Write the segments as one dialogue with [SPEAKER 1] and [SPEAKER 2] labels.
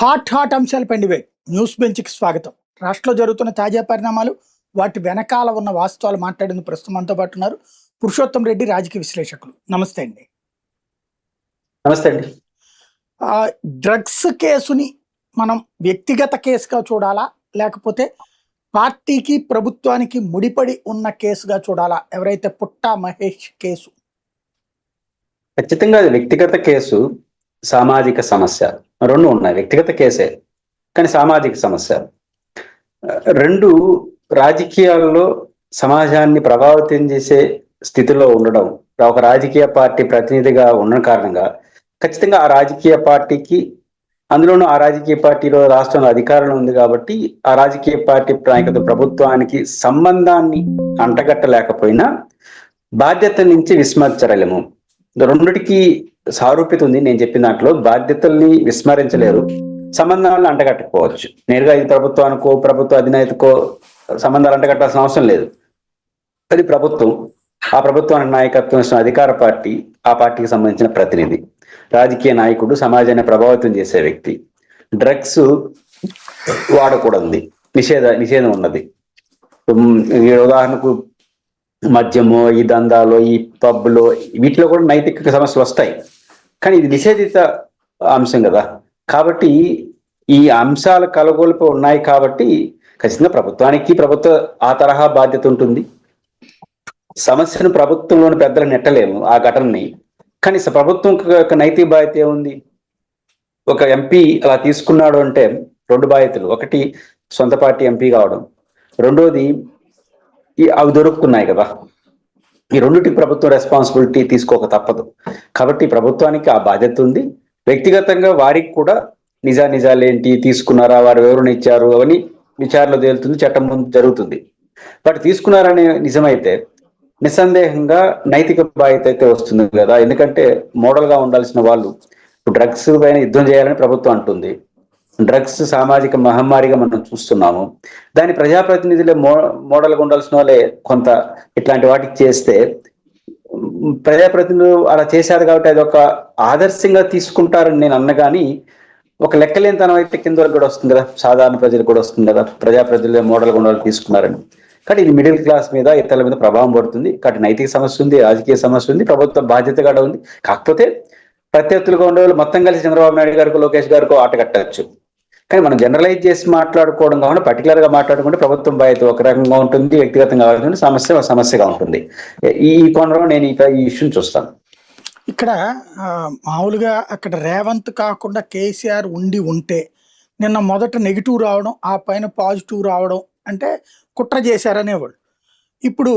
[SPEAKER 1] Hot అంశాలపై debate news బెంచ్కి స్వాగతం. రాష్ట్రంలో జరుగుతున్న తాజా పరిణామాలు, వాటి వెనకాల ఉన్న వాస్తవాలు మాట్లాడేందుకు ప్రస్తుతం మనతో పాటు ఉన్నారు పురుషోత్తం రెడ్డి, రాజకీయ విశ్లేషకులు. నమస్తే అండి.
[SPEAKER 2] నమస్తే అండి.
[SPEAKER 1] డ్రగ్స్ కేసుని మనం వ్యక్తిగత కేసుగా చూడాలా, లేకపోతే పార్టీకి ప్రభుత్వానికి ముడిపడి ఉన్న కేసుగా చూడాలా? ఎవరైతే పుట్టా మహేష్ కేసు
[SPEAKER 2] ఖచ్చితంగా అది వ్యక్తిగత కేసు, సామాజిక సమస్య రెండు ఉన్నాయి. వ్యక్తిగత కేసే కానీ సామాజిక సమస్య. రెండు రాజకీయాల్లో సమాజాన్ని ప్రభావితం చేసే స్థితిలో ఉండడం, ఒక రాజకీయ పార్టీ ప్రతినిధిగా ఉన్న కారణంగా ఖచ్చితంగా ఆ రాజకీయ పార్టీకి, అందులోనూ ఆ రాజకీయ పార్టీలో రాష్ట్రంలో అధికారంలో ఉంది కాబట్టి ఆ రాజకీయ పార్టీ నాయకత్వ ప్రభుత్వానికి సంబంధాన్ని అంటగట్టలేకపోయినా బాధ్యత నుంచి విస్మరించలేము. రెండిటికి సారూప్యత ఉంది. నేను చెప్పిన దాంట్లో బాధ్యతల్ని విస్మరించలేరు, సంబంధాలను అంటగట్టకపోవచ్చు. నేరుగా ఇది ప్రభుత్వానికో ప్రభుత్వ అధినేతకో సంబంధాలు అంటగట్టాల్సిన అవసరం లేదు. అది ప్రభుత్వం, ఆ ప్రభుత్వానికి నాయకత్వం ఇస్తున్న అధికార పార్టీ, ఆ పార్టీకి సంబంధించిన ప్రతినిధి, రాజకీయ నాయకుడు, సమాజాన్ని ప్రభావితం చేసే వ్యక్తి. డ్రగ్స్ వాడకూడదు, నిషేధం ఉన్నది. ఉదాహరణకు మద్యము, ఈ దందాలో, ఈ పబ్లో, వీటిలో కూడా నైతిక సమస్యలు వస్తాయి. కానీ ఇది నిషేధిత అంశం కదా. కాబట్టి ఈ అంశాలు కలగొలిపి ఉన్నాయి కాబట్టి ఖచ్చితంగా ప్రభుత్వ ఆ తరహా బాధ్యత ఉంటుంది. సమస్యను ప్రభుత్వంలోని పెద్దలు నెట్టలేము ఆ ఘటనని. కానీ ప్రభుత్వం యొక్క నైతిక బాధ్యత ఏముంది? ఒక ఎంపీ అలా తీసుకున్నాడు అంటే రెండు బాధ్యతలు. ఒకటి సొంత పార్టీ ఎంపీ కావడం, రెండోది అవి దొరుకుతున్నాయి కదా. ఈ రెండుటి ప్రభుత్వం రెస్పాన్సిబిలిటీ తీసుకోక తప్పదు. కాబట్టి ప్రభుత్వానికి ఆ బాధ్యత ఉంది. వ్యక్తిగతంగా వారికి కూడా నిజాలేంటి, తీసుకున్నారా, వారు వివరణ ఇచ్చారు, అవన్నీ విచారణలో తేలుతుంది, చట్టం ముందు జరుగుతుంది. బట్ తీసుకున్నారనే నిజమైతే నిస్సందేహంగా నైతిక బాధ్యత అయితే వస్తుంది కదా. ఎందుకంటే మోడల్గా ఉండాల్సిన వాళ్ళు డ్రగ్స్ పైన యుద్ధం చేయాలని ప్రభుత్వం అంటుంది. డ్రగ్స్ సామాజిక మహమ్మారిగా మనం చూస్తున్నాము. దాని ప్రజాప్రతినిధులే మోడల్గా ఉండాల్సిన వాళ్ళే కొంత ఇట్లాంటి వాటికి చేస్తే, ప్రజాప్రతినిధులు అలా చేశారు కాబట్టి అది ఒక ఆదర్శంగా తీసుకుంటారని నేను అన్నగాని, ఒక లెక్కలేనితనం అయితే కింద వరకు కూడా వస్తుంది కదా, సాధారణ ప్రజలకు కూడా వస్తుంది కదా, ప్రజాప్రతినిధులే మోడల్గా ఉండాలని తీసుకున్నారని. కానీ ఇది మిడిల్ క్లాస్ మీద, ఇతరుల మీద ప్రభావం పడుతుంది. కాబట్టి నైతిక సమస్య ఉంది, రాజకీయ సమస్య ఉంది, ప్రభుత్వ బాధ్యత కూడా ఉంది. కాకపోతే ప్రత్యర్థులుగా ఉండే వాళ్ళు మొత్తం కలిసి చంద్రబాబు నాయుడు గారికో లోకేష్ గారికో ఆట కట్టవచ్చు. కానీ మనం జనరలైజ్ చేసి మాట్లాడుకోవడం కాకుండా పర్టికులర్ గా మాట్లాడుకుంటే ప్రభుత్వం బాధ్యత ఒక రకంగా ఉంటుంది, వ్యక్తిగతంగా ఉంటుంది, సమస్యగా ఉంటుంది. ఈ కోణంలో నేను ఈ ఇష్యూని చూస్తాను.
[SPEAKER 1] ఇక్కడ మామూలుగా అక్కడ రేవంత్ కాకుండా కేసీఆర్ ఉంటే నిన్న మొదట నెగిటివ్ రావడం, ఆ పైన పాజిటివ్ రావడం అంటే కుట్ర చేశారనేవాళ్ళు. ఇప్పుడు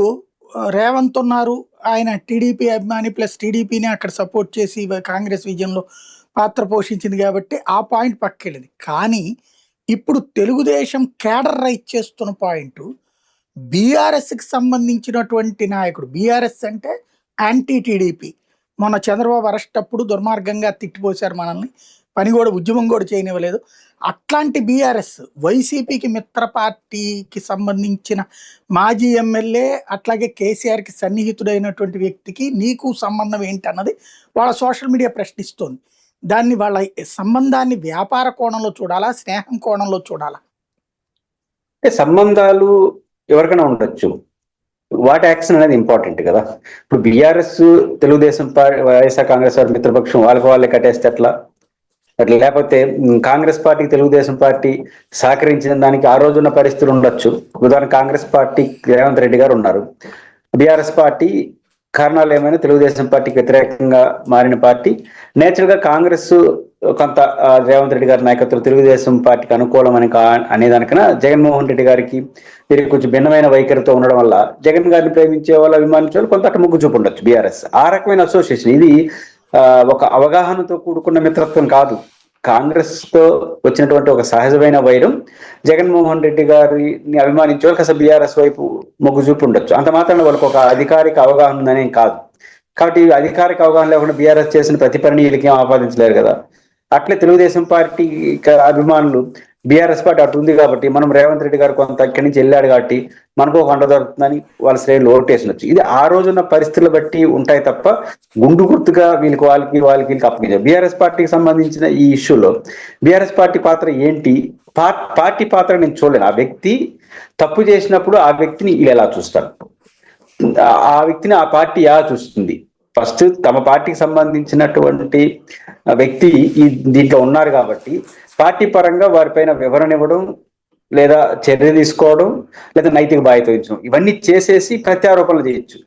[SPEAKER 1] రేవంత్ ఉన్నారు, ఆయన టీడీపీ అభిమాని, ప్లస్ టీడీపీని అక్కడ సపోర్ట్ చేసి కాంగ్రెస్ విజయంలో పాత్ర పోషించింది కాబట్టి ఆ పాయింట్ పక్కెళ్ళింది. కానీ ఇప్పుడు తెలుగుదేశం కేడర్ రైట్ చేస్తున్న పాయింట్, బీఆర్ఎస్కి సంబంధించినటువంటి నాయకుడు, బీఆర్ఎస్ అంటే యాంటీ టీడీపీ, మొన్న చంద్రబాబు అరెస్ట్ అప్పుడు దుర్మార్గంగా తిట్టిపోశారు మనల్ని, పని కూడా ఉద్యమం కూడా చేయనివ్వలేదు. అట్లాంటి బీఆర్ఎస్ వైసీపీకి మిత్ర పార్టీకి సంబంధించిన మాజీ ఎమ్మెల్యే, అట్లాగే కేసీఆర్కి సన్నిహితుడైనటువంటి వ్యక్తికి నీకు సంబంధం ఏంటి అన్నది వాళ్ళ సోషల్ మీడియా ప్రశ్నిస్తోంది. దాన్ని వాళ్ళ సంబంధాన్ని వ్యాపార కోణంలో చూడాలా, స్నేహం కోణంలో చూడాలా?
[SPEAKER 2] సంబంధాలు ఎవరికైనా ఉండొచ్చు, వాటి యాక్షన్ అనేది ఇంపార్టెంట్ కదా. ఇప్పుడు బీఆర్ఎస్ తెలుగుదేశం పార్టీ, వైఎస్ఆర్ కాంగ్రెస్ వారి మిత్రపక్షం వాళ్ళే కట్టేస్తే అట్లా లేకపోతే కాంగ్రెస్ పార్టీ తెలుగుదేశం పార్టీ సహకరించిన దానికి ఆ రోజున్న పరిస్థితులు ఉండొచ్చు. ఉదాహరణ కాంగ్రెస్ పార్టీ రేవంత్ రెడ్డి గారు ఉన్నారు, బీఆర్ఎస్ పార్టీ కారణాలు ఏమైనా తెలుగుదేశం పార్టీకి వ్యతిరేకంగా మారిన పార్టీ. నేచురల్ గా కాంగ్రెస్ కొంత రేవంత్ రెడ్డి గారి నాయకత్వం తెలుగుదేశం పార్టీకి అనుకూలం అనేదానికన్నా జగన్మోహన్ రెడ్డి గారికి వీరికి కొంచెం భిన్నమైన వైఖరితో ఉండడం వల్ల జగన్ గారిని ప్రేమించే వాళ్ళు, అభిమానించే వాళ్ళు కొంత అటు మొగ్గు చూపు ఉండొచ్చు బీఆర్ఎస్. ఆ రకమైన అసోసియేషన్ ఇది ఒక అవగాహనతో కూడుకున్న మిత్రత్వం కాదు. కాంగ్రెస్ తో వచ్చినటువంటి ఒక సహజమైన వైరం, జగన్మోహన్ రెడ్డి గారిని అభిమానించే వాళ్ళకి అసలు బీఆర్ఎస్ వైపు మొగ్గు చూపు ఉండొచ్చు. అంత మాత్రాన వాళ్ళకి ఒక అధికారిక అవగాహన ఉందనే కాదు. కాబట్టి అధికారిక అవగాహన లేకుండా బీఆర్ఎస్ చేసిన ప్రతి పనిని వీళ్ళకి ఏం ఆపాదించలేరు కదా. అట్లే తెలుగుదేశం పార్టీ అభిమానులు బీఆర్ఎస్ పార్టీ అటు ఉంది కాబట్టి మనం రేవంత్ రెడ్డి గారు కొంత ఇక్కడి నుంచి వెళ్ళాడు కాబట్టి మనకు ఒక అండ దొరుకుతుందని వాళ్ళ శ్రేణులు ఓటేసినొచ్చు. ఇది ఆ రోజున్న పరిస్థితులు బట్టి ఉంటాయి తప్ప గుండు గుర్తుగా వీళ్ళకి అప్పగించారు. బీఆర్ఎస్ పార్టీకి సంబంధించిన ఈ ఇష్యూలో బీఆర్ఎస్ పార్టీ పాత్ర ఏంటి? పార్టీ పాత్ర నేను చూడలేను. ఆ వ్యక్తి తప్పు చేసినప్పుడు ఆ వ్యక్తిని వీళ్ళు ఎలా చూస్తారు, ఆ వ్యక్తిని ఆ పార్టీ ఎలా చూస్తుంది? ఫస్ట్ తమ పార్టీకి సంబంధించినటువంటి వ్యక్తి ఈ దీంట్లో ఉన్నారు కాబట్టి పార్టీ పరంగా వారిపైన వివరణ ఇవ్వడం, లేదా చర్య తీసుకోవడం, లేదా నైతిక బాధ్యత వహించడం, ఇవన్నీ చేసేసి ప్రత్యారోపణలు చేయొచ్చు.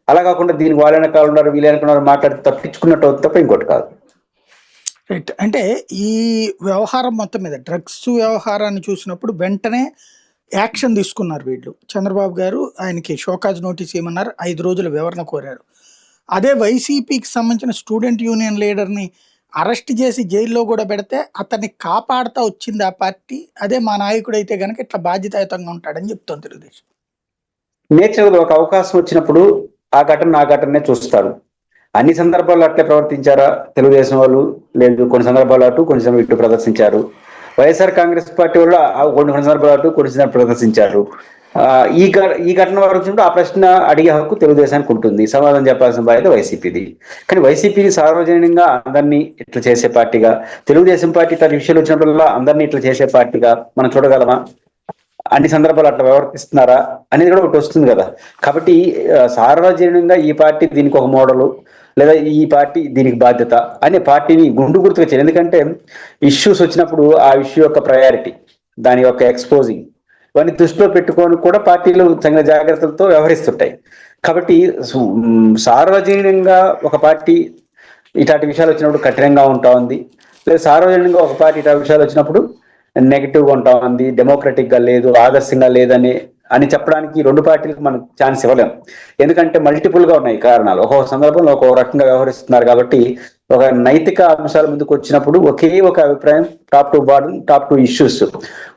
[SPEAKER 2] అలా కాకుండా దీనికి వాళ్ళ వెనకాల ఉన్నారు వీళ్ళ వెనకాల ఉన్నారు మాట్లాడి తప్పించుకున్నట్టు అవుతుంది తప్ప ఇంకోటి కాదు.
[SPEAKER 1] రైట్. అంటే ఈ వ్యవహారం మొత్తం మీద డ్రగ్స్ వ్యవహారాన్ని చూసినప్పుడు వెంటనే యాక్షన్ తీసుకున్నారు వీళ్ళు. చంద్రబాబు గారు ఆయనకి షోకాజ్ నోటీస్ ఇవ్వమన్నారు, 5 రోజుల వివరణ కోరారు. అదే వైసీపీకి సంబంధించిన స్టూడెంట్ యూనియన్ లీడర్ని అరెస్ట్ చేసి జైల్లో కూడా పెడితే అతన్ని కాపాడుతా వచ్చింది ఆ పార్టీ. అదే మా నాయకుడు అయితే కనుక ఇట్లా బాధ్యతాయుతంగా ఉంటాడని చెప్తోంది తెలుగుదేశం.
[SPEAKER 2] నేచర్ ఒక అవకాశం వచ్చినప్పుడు ఆ ఘటననే చూస్తారు. అన్ని సందర్భాల్లో అట్లే ప్రవర్తించారా తెలుగుదేశం వాళ్ళు? లేదు, కొన్ని సందర్భాలు అటు కొన్ని సందర్భాలు ఇటు ప్రదర్శించారు. వైఎస్ఆర్ కాంగ్రెస్ పార్టీ వాళ్ళు కొన్ని సందర్భాలు అటు కొన్ని సందర్భాలు ప్రదర్శించారు. ఈ ఘటన వరకు వచ్చినప్పుడు ఆ ప్రశ్న అడిగే హక్కు తెలుగుదేశానికి ఉంటుంది, సమాధానం చెప్పాల్సిన బాధ్యత వైసీపీది. కానీ వైసీపీని సార్వజనికంగా అందరినీ ఇట్లా చేసే పార్టీగా, తెలుగుదేశం పార్టీ తన విషయాలు వచ్చినప్పుడల్లా అందరినీ ఇట్లా చేసే పార్టీగా మనం చూడగలమా? అన్ని సందర్భాలు అట్లా ప్రవర్తిస్తున్నారా అనేది కూడా ఒకటి వస్తుంది కదా. కాబట్టి సార్వజనికంగా ఈ పార్టీ దీనికి ఒక మోడలు, లేదా ఈ పార్టీ దీనికి బాధ్యత అనే పార్టీని గుండు గుర్తుగా చేయాలి. ఎందుకంటే ఇష్యూస్ వచ్చినప్పుడు ఆ ఇష్యూ యొక్క ప్రయారిటీ, దాని యొక్క ఎక్స్పోజింగ్, ఇవన్నీ దృష్టిలో పెట్టుకొని కూడా పార్టీలు తగిన జాగ్రత్తలతో వ్యవహరిస్తుంటాయి. కాబట్టి సార్వజనికంగా ఒక పార్టీ ఇట్లాంటి విషయాలు వచ్చినప్పుడు కఠినంగా ఉంటా ఉంది, లేదా సార్వజనికంగా ఒక పార్టీ ఇట్లాంటి విషయాలు వచ్చినప్పుడు నెగిటివ్గా ఉంటా ఉంది, డెమోక్రటిక్ గా లేదు, ఆదర్శంగా లేదని చెప్పడానికి రెండు పార్టీలకు మనం ఛాన్స్ ఇవ్వలేం. ఎందుకంటే మల్టిపుల్ గా ఉన్నాయి కారణాలు, ఒక్కొక్క సందర్భంలో ఒక్కొక్క రకంగా వ్యవహరిస్తున్నారు. కాబట్టి ఒక నైతిక అంశాల ముందుకు వచ్చినప్పుడు ఒకే ఒక అభిప్రాయం, టాప్ టు ఇష్యూస్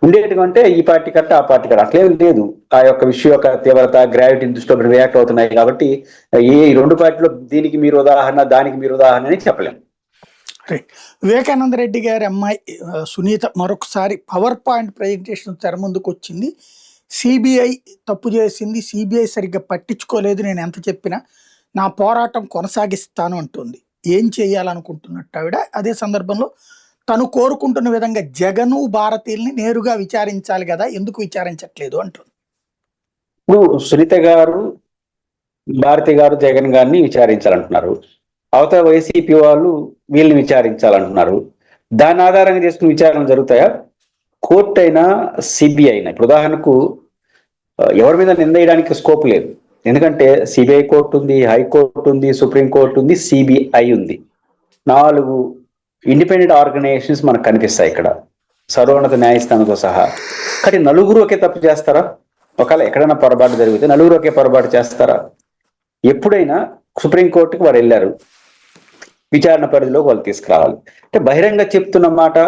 [SPEAKER 2] ఉండేటువంటి ఈ పార్టీ కట్ట ఆ పార్టీ కట్ట అట్లేం లేదు. ఆ యొక్క విషయం యొక్క తీవ్రత, గ్రావిటీని దృష్టిలో రియాక్ట్ అవుతున్నాయి. కాబట్టి ఈ రెండు పార్టీలో దీనికి మీరు ఉదాహరణ, దానికి మీరు ఉదాహరణ అని చెప్పలేం.
[SPEAKER 1] రైట్. వివేకానంద రెడ్డి గారి అమ్మాయి సునీత మరొకసారి పవర్ పాయింట్ ప్రజెంటేషన్ తెర ముందుకు వచ్చింది. సిబిఐ తప్పు చేసింది, సిబిఐ సరిగ్గా పట్టించుకోలేదు, నేను ఎంత చెప్పినా నా పోరాటం కొనసాగిస్తాను అంటుంది. ఏం చేయాలనుకుంటున్నట్టు ఆవిడ. అదే సందర్భంలో తను కోరుకుంటున్న విధంగా జగను భారతీయుల్ని నేరుగా విచారించాలి కదా, ఎందుకు విచారించట్లేదు అంటుంది.
[SPEAKER 2] ఇప్పుడు సునీత గారు, భారతి గారు జగన్ గారిని విచారించాలంటున్నారు. అవతల వైసీపీ వాళ్ళు వీళ్ళని విచారించాలంటున్నారు. దాని ఆధారంగా చేసుకుని విచారణ జరుగుతాయా? కోర్టు అయినా సిబిఐ అయినా. ఇప్పుడు ఉదాహరణకు ఎవరి మీద నిందేయడానికి స్కోప్ లేదు. ఎందుకంటే సిబిఐ కోర్టు ఉంది, హైకోర్టు ఉంది, సుప్రీంకోర్టు ఉంది, సిబిఐ ఉంది. 4 ఇండిపెండెంట్ ఆర్గనైజేషన్స్ మనకు కనిపిస్తాయి ఇక్కడ, సర్వోన్నత న్యాయస్థానంతో సహా. కానీ నలుగురు ఒకే తప్పు చేస్తారా? ఒకవేళ ఎక్కడైనా పొరపాటు జరిగితే నలుగురు ఒకే పొరపాటు చేస్తారా? ఎప్పుడైనా సుప్రీంకోర్టుకి వారు వెళ్ళారు, విచారణ పరిధిలో వాళ్ళు తీసుకురావాలి. అంటే బహిరంగ చెప్తున్న మాట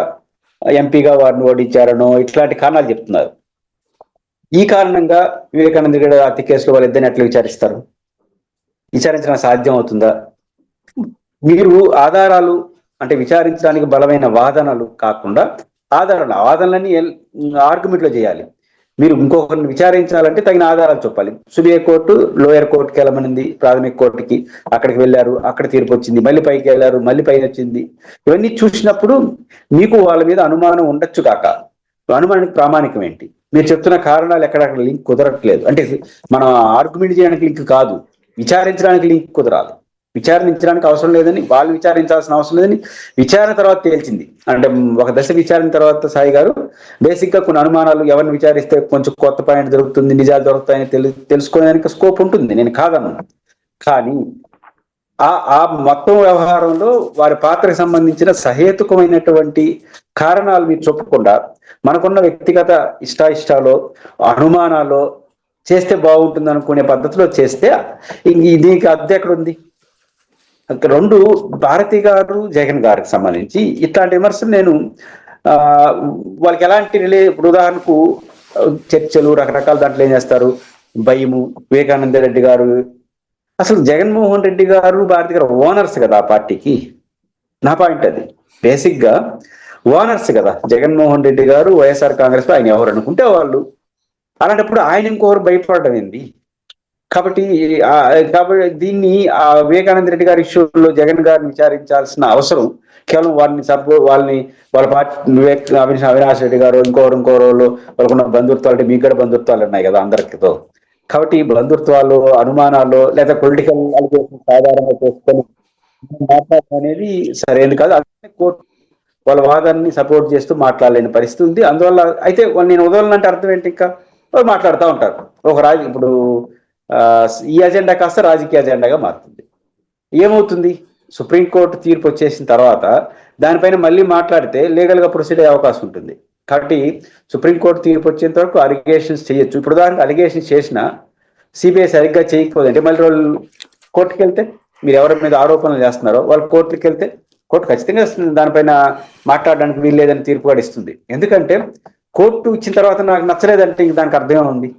[SPEAKER 2] ఎంపీగా వారిని ఓడించారనో ఇట్లాంటి కారణాలు చెప్తున్నారు. ఈ కారణంగా వివేకానంద రెడ్డి హత్య కేసులో వాళ్ళు ఇద్దరిని ఎట్లా విచారిస్తారు? విచారించడం సాధ్యం అవుతుందా? మీరు ఆధారాలు అంటే విచారించడానికి బలమైన వాదనలు కాకుండా వాదనలన్నీ ఆర్గ్యుమెంట్లో చేయాలి. మీరు ఇంకొకరిని విచారించాలంటే తగిన ఆధారాలు చెప్పాలి. సిబిఐ కోర్టు లోయర్ కోర్టుకి వెళ్ళమనింది, ప్రాథమిక కోర్టుకి, అక్కడికి వెళ్ళారు, అక్కడ తీర్పు వచ్చింది, మళ్ళీ పైకి వెళ్ళారు, మళ్ళీ పైన వచ్చింది. ఇవన్నీ చూసినప్పుడు మీకు వాళ్ళ మీద అనుమానం ఉండొచ్చు కాక, అనుమానానికి ప్రామాణికం ఏంటి? మీరు చెప్తున్న కారణాలు ఎక్కడక్కడ లింక్ కుదరట్లేదు. అంటే మనం ఆర్గ్యుమెంట్ చేయడానికి లింక్ కాదు, విచారించడానికి లింక్ కుదరాలి. విచారించడానికి అవసరం లేదని, వాళ్ళు విచారించాల్సిన అవసరం లేదని విచారణ తర్వాత తేల్చింది. అంటే ఒక దశ విచారణ తర్వాత సాయి గారు బేసిక్ గా కొన్ని అనుమానాలు, ఎవరిని విచారిస్తే కొంచెం కొత్త పాయింట్ దొరుకుతుంది, నిజాలు దొరుకుతాయని తెలుసుకోవడానికి స్కోప్ ఉంటుంది, నేను కాదన్నా. కానీ ఆ మొత్తం వ్యవహారంలో వారి పాత్రకు సంబంధించిన సహేతుకమైనటువంటి కారణాలు మీరు చెప్పకుండా మనకున్న వ్యక్తిగత ఇష్టాలో అనుమానాల్లో చేస్తే బాగుంటుంది అనుకునే పద్ధతిలో చేస్తే దీనికి అద్దె ఎక్కడ ఉంది? రెండు భారతి గారు, జగన్ గారికి సంబంధించి ఇట్లాంటి విమర్శలు నేను వాళ్ళకి ఎలాంటి ఇప్పుడు ఉదాహరణకు చర్చలు రకరకాల దాంట్లో ఏం చేస్తారు, భయము. వివేకానంద రెడ్డి గారు, అసలు జగన్మోహన్ రెడ్డి గారు, భారతి గారు ఓనర్స్ కదా ఆ పార్టీకి. నా పాయింట్ అది. బేసిక్ గా ఓనర్స్ కదా, జగన్మోహన్ రెడ్డి గారు వైఎస్ఆర్ కాంగ్రెస్ ఆయన ఎవరు అనుకుంటే వాళ్ళు. అలాంటప్పుడు ఆయన ఇంకొకరు భయపడడం ఏంది? కాబట్టి కాబట్టి దీన్ని వివేకానంద రెడ్డి గారి ఇష్యూలో జగన్ గారిని విచారించాల్సిన అవసరం కేవలం వాళ్ళ పార్టీ అవినాష్ రెడ్డి గారు ఇంకోరు వాళ్ళకున్న బంధుత్వాలు, అంటే మీకు కూడా బంధుత్వాలు ఉన్నాయి కదా అందరితో. కాబట్టి బంధుత్వాలు, అనుమానాలు లేదా పొలిటికల్ అలిగేషన్స్ ఆధారంగా చేసుకొని మాట్లాడడం అనేది సరైనది కాదు. అదే కోర్టు వాళ్ళ వాదాన్ని సపోర్ట్ చేస్తూ మాట్లాడలేని పరిస్థితి ఉంది. అందువల్ల అయితే నేను వదలనంటే అర్థం ఏంటి, ఇంకా వాళ్ళు మాట్లాడుతూ ఉంటారు. ఇప్పుడు ఈ అజెండా కాస్త రాజకీయ అజెండాగా మారుతుంది. ఏమవుతుంది, సుప్రీంకోర్టు తీర్పు వచ్చేసిన తర్వాత దానిపైన మళ్ళీ మాట్లాడితే లీగల్గా ప్రొసీడ్ అయ్యే అవకాశం ఉంటుంది. కాబట్టి సుప్రీంకోర్టు తీర్పు వచ్చేంత వరకు అలిగేషన్స్ చేయొచ్చు. ఇప్పుడు దానికి అలిగేషన్స్ చేసినా సిబిఐ సరిగ్గా చేయకపోదంటే మళ్ళీ వాళ్ళు కోర్టుకు వెళ్తే, మీరు ఎవరి మీద ఆరోపణలు చేస్తున్నారో వాళ్ళు కోర్టుకి వెళ్తే కోర్టు ఖచ్చితంగా దానిపైన మాట్లాడడానికి వీల్లేదని తీర్పు కూడా ఇస్తుంది. ఎందుకంటే కోర్టు ఇచ్చిన తర్వాత నాకు నచ్చలేదంటే ఇంక దానికి అర్థమే ఉంది,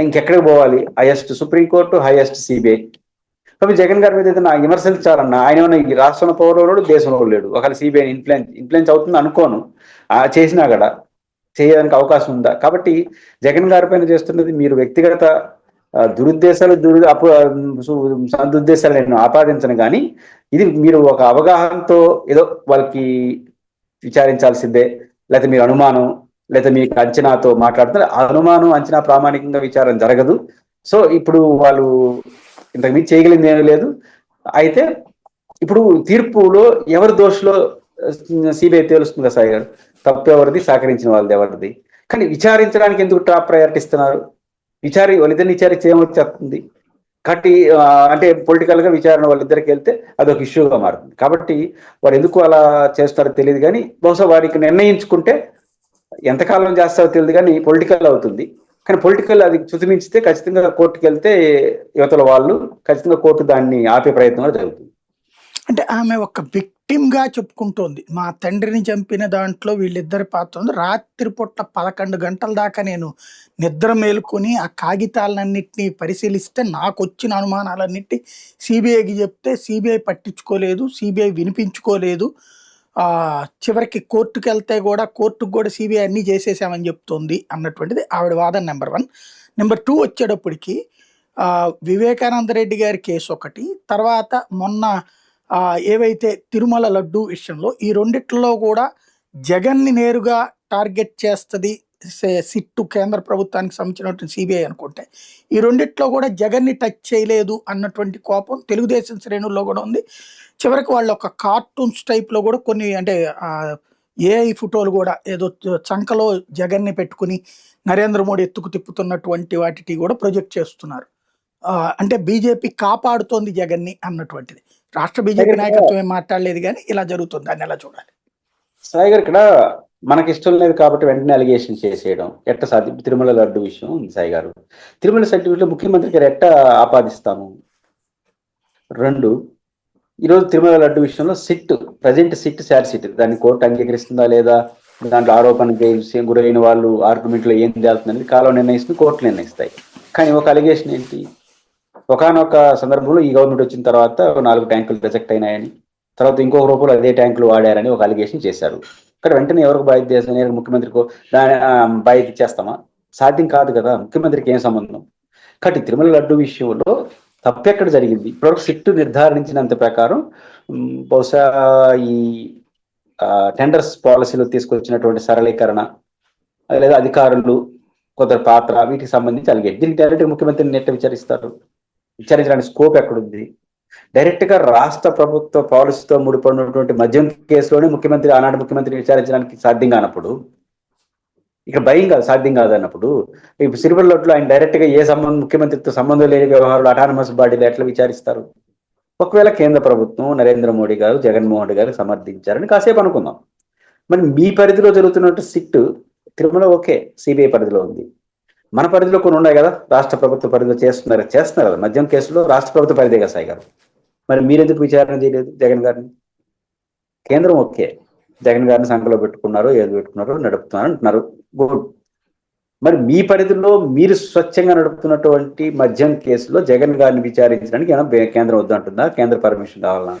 [SPEAKER 2] ఇంకెక్కడికి పోవాలి? Highest supreme court, highest CBI. కాబట్టి జగన్ గారి మీద ఏదైనా విమర్శించాలన్నా ఆయన ఏమన్నా ఈ రాష్ట్రంలో పౌరుడు దేశంలో లేడు. ఒకవేళ సిబిఐ ఇన్ఫ్లుయెన్స్ అవుతుంది అనుకోను, చేసినా కూడా చేయడానికి అవకాశం ఉందా? కాబట్టి జగన్ గారి పైన చేస్తున్నది మీరు వ్యక్తిగత దురుద్దేశాలు సదుద్దేశాలు నేను ఆపాదించను, కానీ ఇది మీరు ఒక అవగాహనతో ఏదో వాళ్ళకి విచారించాల్సిందే, లేకపోతే మీరు అనుమానం లేదా మీకు అంచనాతో మాట్లాడుతున్నారు. అనుమానం, అంచనా ప్రామాణికంగా విచారం జరగదు. సో ఇప్పుడు వాళ్ళు ఇంతకుమించి చేయగలిగింది ఏమీ లేదు. అయితే ఇప్పుడు తీర్పులో ఎవరి దోషులో సిబిఐ తేలుస్తుంది కదా సాయి గారు. తప్పు ఎవరిది, సహకరించిన వాళ్ళది ఎవరిది? కానీ విచారించడానికి ఎందుకు టాప్ ప్రయారిటీ ఇస్తున్నారు? వాళ్ళిద్దరిని విచారించి ఏమొచ్చేస్తుంది? కాబట్టి అంటే పొలిటికల్ గా విచారణ వాళ్ళిద్దరికి వెళ్తే అదొక ఇష్యూగా మారుతుంది. కాబట్టి వారు ఎందుకు అలా చేస్తారో తెలియదు, కానీ బహుశా వారికి నిర్ణయించుకుంటే ఎంతకాలం చేస్తారో తెలియదు, కానీ పొలిటికల్ అవుతుంది. కానీ పొలిటికల్ అది చుతిమించితే ఖచ్చితంగా కోర్టుకు వెళ్తే యువతల వాళ్ళు ఖచ్చితంగా కోర్టు దాన్ని ఆపే ప్రయత్నం కూడా జరుగుతుంది.
[SPEAKER 1] అంటే ఆమె ఒక విక్టిమ్ గా చెప్పుకుంటోంది. మా తండ్రిని చంపిన దాంట్లో వీళ్ళిద్దరి పాత్ర ఉంది. రాత్రి పూట 11 గంటల దాకా నేను నిద్ర మేలుకొని ఆ కాగితాలన్నింటినీ పరిశీలిస్తే నాకు వచ్చిన అనుమానాలన్నింటినీ సిబిఐకి చెప్తే సిబిఐ పట్టించుకోలేదు, సిబిఐ వినిపించుకోలేదు. చివరికి కోర్టుకు వెళ్తే కూడా కోర్టుకు కూడా సిబిఐ అన్నీ చేసేసామని చెప్తోంది అన్నటువంటిది ఆవిడ వాదన నెంబర్ 1. నెంబర్ 2 వచ్చేటప్పటికి వివేకానంద రెడ్డి గారి కేసు ఒకటి, తర్వాత మొన్న ఏవైతే తిరుమల లడ్డు విషయంలో ఈ రెండిట్లో కూడా జగన్ని నేరుగా టార్గెట్ చేస్తుంది సిట్టు, కేంద్ర ప్రభుత్వానికి సంబంధించినటువంటి సిబిఐ అనుకుంటే, ఈ రెండిట్లో కూడా జగన్ని టచ్ చేయలేదు అన్నటువంటి కోపం తెలుగుదేశం శ్రేణుల్లో కూడా ఉంది. చివరికి వాళ్ళు ఒక కార్టూన్స్ టైప్లో కూడా కొన్ని, అంటే ఏఐ ఫోటోలు కూడా ఏదో చంకలో జగన్ని పెట్టుకుని నరేంద్ర మోడీ ఎత్తుకు తిప్పుతున్నటువంటి వాటికి కూడా ప్రొజెక్ట్ చేస్తున్నారు. అంటే బీజేపీ కాపాడుతోంది జగన్ని అన్నటువంటిది. రాష్ట్ర బీజేపీ నాయకత్వం ఏం మాట్లాడలేదు, కానీ ఇలా జరుగుతుంది, దాన్ని ఎలా చూడాలి?
[SPEAKER 2] సాయి గారు, ఇక్కడ మనకి ఇష్టం లేదు కాబట్టి వెంటనే అలిగేషన్ చేసేయడం ఎట్ట సాధ్యం? తిరుమల లడ్డు విషయం ఉంది సాయి గారు. తిరుమల సర్టిఫికెట్ లో ముఖ్యమంత్రి గారు ఎట్ట ఆపాదిస్తాము? 2, ఈరోజు తిరుమల లడ్డు విషయంలో ప్రజెంట్ ఛార్జ్ షీట్ దాన్ని కోర్టు అంగీకరిస్తుందా లేదా, దాంట్లో ఆరోపణకి గురైన వాళ్ళు ఆర్గ్యుమెంట్లో ఏం తేలుతుందని కాలం నిర్ణయిస్తుంది, కోర్టులు నిర్ణయిస్తాయి. కానీ ఒక అలిగేషన్ ఏంటి, ఒకనొక సందర్భంలో ఈ గవర్నమెంట్ వచ్చిన తర్వాత 4 ట్యాంకులు రిజెక్ట్ అయినాయని, తర్వాత ఇంకొక రూపంలో అదే ట్యాంకులు వాడారని ఒక అలిగేషన్ చేశారు. ఇక్కడ వెంటనే ఎవరికి బాధ్యత చేస్తారు? ముఖ్యమంత్రికి దాని బాధ్యత ఇచ్చేస్తామా? సాధ్యం కాదు కదా, ముఖ్యమంత్రికి ఏం సంబంధం? కాబట్టి తిరుమల లడ్డు విషయంలో తప్పెక్కడ జరిగింది? ఇప్పటివరకు సిట్టు నిర్ధారించినంత ప్రకారం బహుశా ఈ టెండర్స్ పాలసీలో తీసుకొచ్చినటువంటి సరళీకరణ లేదా అధికారులు కొందరు పాత్ర, వీటికి సంబంధించి అలిగేది. దీనికి డైరెక్ట్గా ముఖ్యమంత్రిని నెట్ట విచారించడానికి స్కోప్ ఎక్కడుంది? డైరెక్ట్ గా రాష్ట్ర ప్రభుత్వ పాలసీతో ముడిపడినటువంటి మద్యం కేసులోనే ఆనాడు ముఖ్యమంత్రి విచారించడానికి సాధ్యం కానప్పుడు, ఇక్కడ భయం కాదు, సాధ్యం కాదు అన్నప్పుడు, ఇప్పుడు సిరివెల్లట్లో ఆయన డైరెక్ట్ గా ముఖ్యమంత్రితో సంబంధం లేని వ్యవహారాలు అటానమస్ బాడీలు ఎట్లా విచారిస్తారు? ఒకవేళ కేంద్ర ప్రభుత్వం, నరేంద్ర మోడీ గారు, జగన్మోహన్ రెడ్డి గారు సమర్థించారని కాసేపు అనుకుందాం. మరి మీ పరిధిలో జరుగుతున్నట్టు సిట్ తిరుమల ఓకే, సిబిఐ పరిధిలో ఉంది. మన పరిధిలో కొన్ని ఉన్నాయి కదా, రాష్ట్ర ప్రభుత్వ పరిధిలో చేస్తున్నారు కదా. మద్యం కేసులో రాష్ట్ర ప్రభుత్వ పరిధే కదా సాయి గారు. మరి మీరెందుకు విచారణ చేయలేదు జగన్ గారిని? కేంద్రం ఓకే, జగన్ గారిని సంఖ్యలో పెట్టుకున్నారు, ఏది పెట్టుకున్నారు, నడుపుతున్నారు అంటున్నారు, గుడ్. మరి మీ పరిధిలో మీరు స్వచ్ఛంగా నడుపుతున్నటువంటి మద్యం కేసులో జగన్ గారిని విచారించడానికి ఏమైనా కేంద్రం వద్దంటుందా? కేంద్ర పర్మిషన్ కావాలన్నా?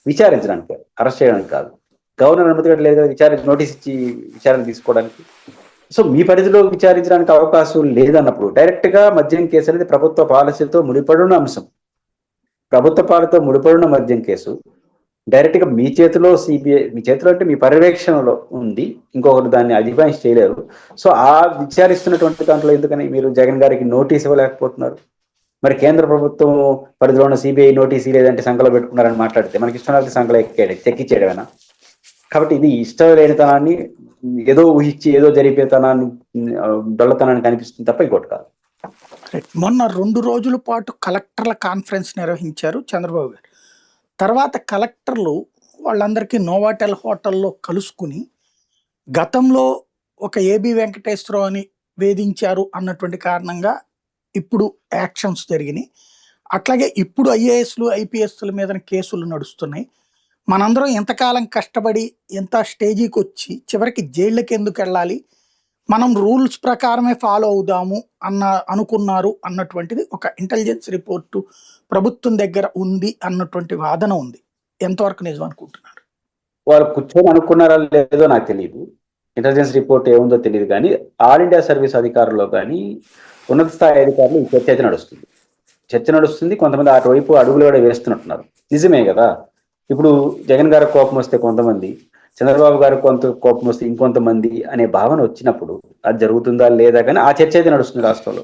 [SPEAKER 2] విచారించడానికి, అరెస్ట్ చేయడానికి కాదు. గవర్నర్ అనుమతి కూడా లేదు కదా విచారణ నోటీస్ ఇచ్చి విచారణ తీసుకోవడానికి. సో మీ పరిధిలో విచారించడానికి అవకాశం లేదన్నప్పుడు డైరెక్ట్ గా మద్యం కేసు అనేది ప్రభుత్వ పాలసీలతో ముడిపడిన అంశం. ప్రభుత్వ పాలతో ముడిపడిన మద్యం కేసు డైరెక్ట్ గా మీ చేతిలో సిబిఐ, మీ చేతిలో అంటే మీ పర్యవేక్షణలో ఉంది, ఇంకొకరు దాన్ని అధికాంశ చేయలేరు. సో ఆ విచారిస్తున్నటువంటి దాంట్లో ఎందుకని మీరు జగన్ గారికి నోటీస్ ఇవ్వలేకపోతున్నారు? మరి కేంద్ర ప్రభుత్వం పరిధిలో ఉన్న సిబిఐ నోటీస్ లేదంటే సంఖలో పెట్టుకున్నారని మాట్లాడితే మనకి ఇష్టం లేకపోతే సంఖలో చెక్కిచ్చేయడమేనా? కాబట్టి ఇది ఇష్టం లేనితనాన్ని ఏదో ఊహించి ఏదో జరిపేతనాన్ని డొల్లతనాన్ని కనిపిస్తుంది తప్ప ఇంకోటి కాదు.
[SPEAKER 1] మొన్న 2 రోజుల పాటు కలెక్టర్ల కాన్ఫరెన్స్ నిర్వహించారు చంద్రబాబు గారు. తర్వాత కలెక్టర్లు వాళ్ళందరికీ నోవాటెల్ హోటల్లో కలుసుకుని గతంలో ఒక ఏబి వెంకటేశ్వరరావు అని వేధించారు అన్నటువంటి కారణంగా ఇప్పుడు యాక్షన్స్ జరిగినాయి. అట్లాగే ఇప్పుడు ఐఏఎస్లు ఐపీఎస్ల మీద కేసులు నడుస్తున్నాయి. మనందరం ఎంతకాలం కష్టపడి ఎంత స్టేజీకి వచ్చి చివరికి జైళ్ళకి ఎందుకు వెళ్ళాలి, మనం రూల్స్ ప్రకారమే ఫాలో అవుదాము అనుకున్నారు అన్నటువంటిది ఒక ఇంటెలిజెన్స్ రిపోర్టు ప్రభుత్వం దగ్గర ఉంది అన్నటువంటి వాదన ఉంది. ఎంతవరకు నిజం అనుకుంటున్నారు?
[SPEAKER 2] వారు కూర్చొని అనుకున్నారా లేదో నాకు తెలియదు, ఇంటెలిజెన్స్ రిపోర్ట్ ఏముందో తెలియదు. కానీ ఆల్ ఇండియా సర్వీస్ అధికారుల్లో కానీ ఉన్నత స్థాయి అధికారులు ఈ చర్చ నడుస్తుంది. కొంతమంది అటువైపు అడుగులు కూడా వేస్తున్నట్టున్నారు. నిజమే కదా, ఇప్పుడు జగన్ గారి కోపం వస్తే కొంతమంది, చంద్రబాబు గారు కొంత కోపం వస్తే ఇంకొంతమంది అనే భావన వచ్చినప్పుడు అది జరుగుతుందా లేదా కానీ ఆ చర్చ అయితే నడుస్తుంది రాష్ట్రంలో.